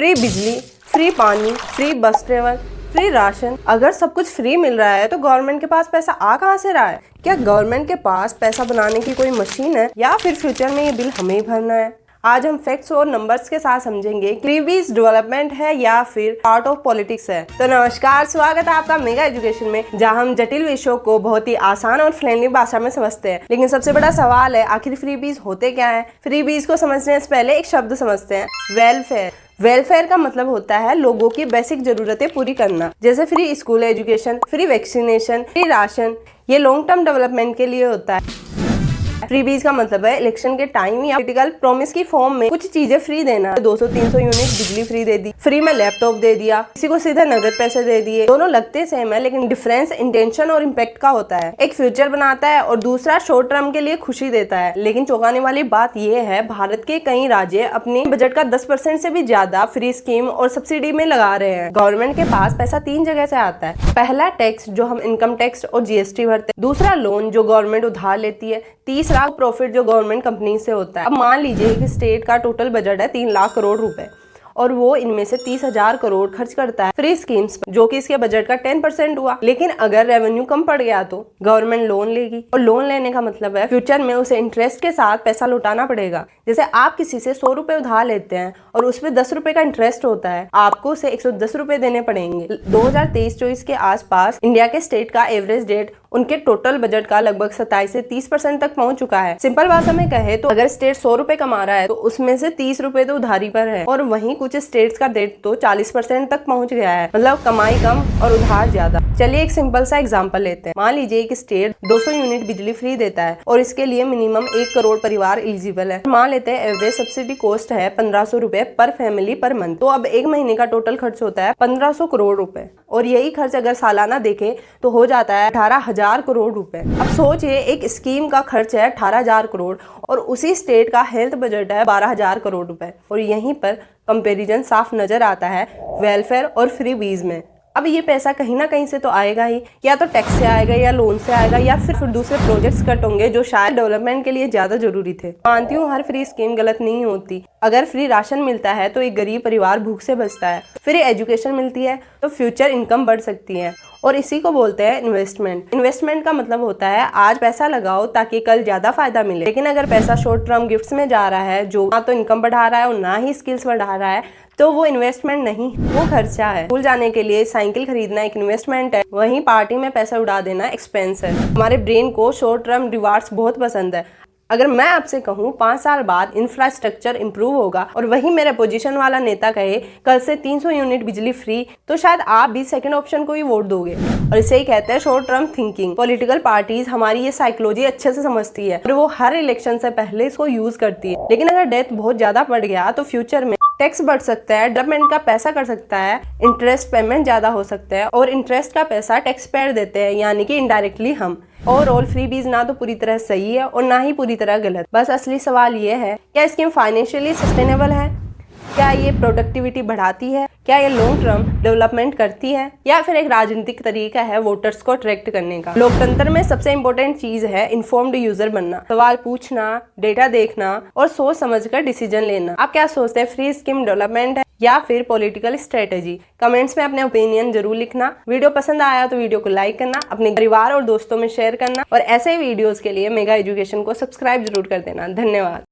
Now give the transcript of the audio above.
Free बिजली, free पानी, free बस ट्रेवल, फ्री राशन। अगर सब कुछ फ्री मिल रहा है तो गवर्नमेंट के पास पैसा आ कहाँ से रहा है? क्या गवर्नमेंट के पास पैसा बनाने की कोई मशीन है या फिर फ्यूचर में ये बिल हमें ही भरना है? आज हम फैक्ट्स और नंबर्स के साथ समझेंगे फ्रीबीज डेवलपमेंट है या फिर पार्ट ऑफ पॉलिटिक्स है। तो नमस्कार, स्वागत है आपका मेगा एजुकेशन में, जहां हम जटिल विषयों को बहुत ही आसान और फ्रेंडली भाषा में समझते हैं। लेकिन सबसे बड़ा सवाल है, आखिर फ्रीबीज होते क्या है? फ्रीबीज को समझने से पहले एक शब्द समझते हैं, वेलफेयर। वेलफेयर का मतलब होता है लोगों की बेसिक जरूरतें पूरी करना, जैसे free school education, free vaccination, free ration. ये लॉन्ग टर्म डेवलपमेंट के लिए होता है। फ्रीबीज का मतलब है इलेक्शन के टाइम या पॉलिटिकल प्रॉमिस की फॉर्म में कुछ चीजें फ्री देना। 200-300 यूनिट बिजली फ्री दे दी, फ्री में लैपटॉप दे दिया, किसी को सीधे नगद पैसे दे दिए। दोनों लगते सेम है, लेकिन डिफरेंस इंटेंशन और इम्पैक्ट का होता है। एक फ्यूचर बनाता है और दूसरा शॉर्ट टर्म के लिए खुशी देता है। लेकिन चौंकाने वाली बात यह है, भारत के कई राज्य अपने बजट का 10% से भी ज्यादा फ्री स्कीम और सब्सिडी में लगा रहे हैं। गवर्नमेंट के पास पैसा 3 जगह से आता है। पहला टैक्स, जो हम इनकम टैक्स और जीएसटी भरते हैं। दूसरा लोन, जो गवर्नमेंट उधार लेती है। तीसरा प्रॉफिट, जो गवर्नमेंट कंपनी से होता है। अब मान लीजिए कि स्टेट का टोटल बजट है 3 लाख करोड़ रुपए और वो इनमें से 30,000 करोड़ खर्च करता है फ्री स्कीम्स पर, जो कि इसके बजट का 10% हुआ। लेकिन अगर रेवेन्यू कम पड़ गया तो गवर्नमेंट लोन लेगी, और लोन लेने का मतलब है फ्यूचर में उसे इंटरेस्ट के साथ पैसा लौटाना पड़ेगा। जैसे आप किसी से 100 रुपए उधार लेते हैं और उसपे 10 रुपए का इंटरेस्ट होता है, आपको उसे 110 रुपए देने पड़ेंगे। 2023-24 के आसपास इंडिया के स्टेट का एवरेज डेट उनके टोटल बजट का लगभग 27 से 30% तक पहुंच चुका है। सिंपल भाषा में कहे तो अगर स्टेट 100 रुपए कमा रहा है तो उसमें से 30 रुपए तो उधारी पर है, और वहीं कुछ स्टेट्स का डेट तो 40% तक पहुंच गया है। मतलब कमाई कम और उधार ज्यादा। चलिए एक सिंपल सा एग्जांपल लेते हैं। मान लीजिए एक स्टेट 200 यूनिट बिजली फ्री देता है और इसके लिए मिनिमम 1 करोड़ परिवार एलिजिबल है। मान लेते हैं एवरेज सब्सिडी कॉस्ट है 1500 रुपए पर फैमिली पर मंथ। तो अब एक महीने का टोटल खर्च होता है 1500 करोड़ रुपए, और यही खर्च अगर सालाना देखें तो हो जाता है 18,000 करोड़ रुपए। अब सोचिए, एक स्कीम का खर्च है 18,000 करोड़ और उसी स्टेट का हेल्थ बजट है 12,000 करोड़ रुपए, और यहीं पर कंपैरिजन साफ नजर आता है वेलफेयर और फ्रीबीज में। अब ये पैसा कहीं ना कहीं से तो आएगा ही, या तो टैक्स से आएगा या लोन से आएगा, या फिर दूसरे प्रोजेक्ट्स कट होंगे जो शायद डेवलपमेंट के लिए ज्यादा जरूरी थे। मानती हूँ हर फ्री स्कीम गलत नहीं होती। अगर फ्री राशन मिलता है तो एक गरीब परिवार भूख से बचता है। फ्री एजुकेशन मिलती है तो फ्यूचर इनकम बढ़ सकती है, और इसी को बोलते हैं इन्वेस्टमेंट। इन्वेस्टमेंट का मतलब होता है आज पैसा लगाओ ताकि कल ज्यादा फायदा मिले। लेकिन अगर पैसा शॉर्ट टर्म गिफ्ट्स में जा रहा है, जो ना तो इनकम बढ़ा रहा है और ना ही स्किल्स बढ़ा रहा है, तो वो इन्वेस्टमेंट नहीं, वो खर्चा है। स्कूल जाने के लिए साइकिल खरीदना एक इन्वेस्टमेंट है, वहीं पार्टी में पैसा उड़ा देना एक्सपेंस है। हमारे ब्रेन को शॉर्ट टर्म रिवार्ड्स बहुत पसंद है। अगर मैं आपसे कहूँ 5 साल बाद इंफ्रास्ट्रक्चर इंप्रूव होगा और वही मेरे पोजीशन वाला नेता कहे कल से 300 यूनिट बिजली फ्री, तो शायद आप भी सेकंड ऑप्शन को ही वोट दोगे। और इसे ही कहते हैं short term thinking. Political parties हमारी ये साइकोलॉजी अच्छे से समझती है और वो हर इलेक्शन से पहले इसको यूज करती है। लेकिन अगर डेथ बहुत ज्यादा बढ़ गया तो फ्यूचर में टैक्स बढ़ सकता है, डेवलपमेंट का पैसा कर सकता है, इंटरेस्ट पेमेंट ज्यादा हो सकता है, और इंटरेस्ट का पैसा टैक्स पेयर देते हैं, यानी कि इनडायरेक्टली हम। ओवरऑल फ्रीबीज ना तो पूरी तरह सही है और ना ही पूरी तरह गलत। बस असली सवाल ये है, क्या स्कीम फाइनेंशियली सस्टेनेबल है? क्या ये प्रोडक्टिविटी बढ़ाती है? क्या ये लॉन्ग टर्म डेवलपमेंट करती है, या फिर एक राजनीतिक तरीका है वोटर्स को अट्रैक्ट करने का? लोकतंत्र में सबसे इंपॉर्टेंट चीज है इन्फॉर्म्ड यूजर बनना, सवाल पूछना, डेटा देखना और सोच समझकर डिसीजन लेना। आप क्या सोचते हैं, फ्री स्कीम डेवलपमेंट है या फिर पॉलिटिकल स्ट्रेटेजी? कमेंट्स में अपने ओपिनियन जरूर लिखना। वीडियो पसंद आया तो वीडियो को लाइक करना, अपने परिवार और दोस्तों में शेयर करना, और ऐसे ही वीडियोस के लिए मेगा एजुकेशन को सब्सक्राइब जरूर कर देना। धन्यवाद।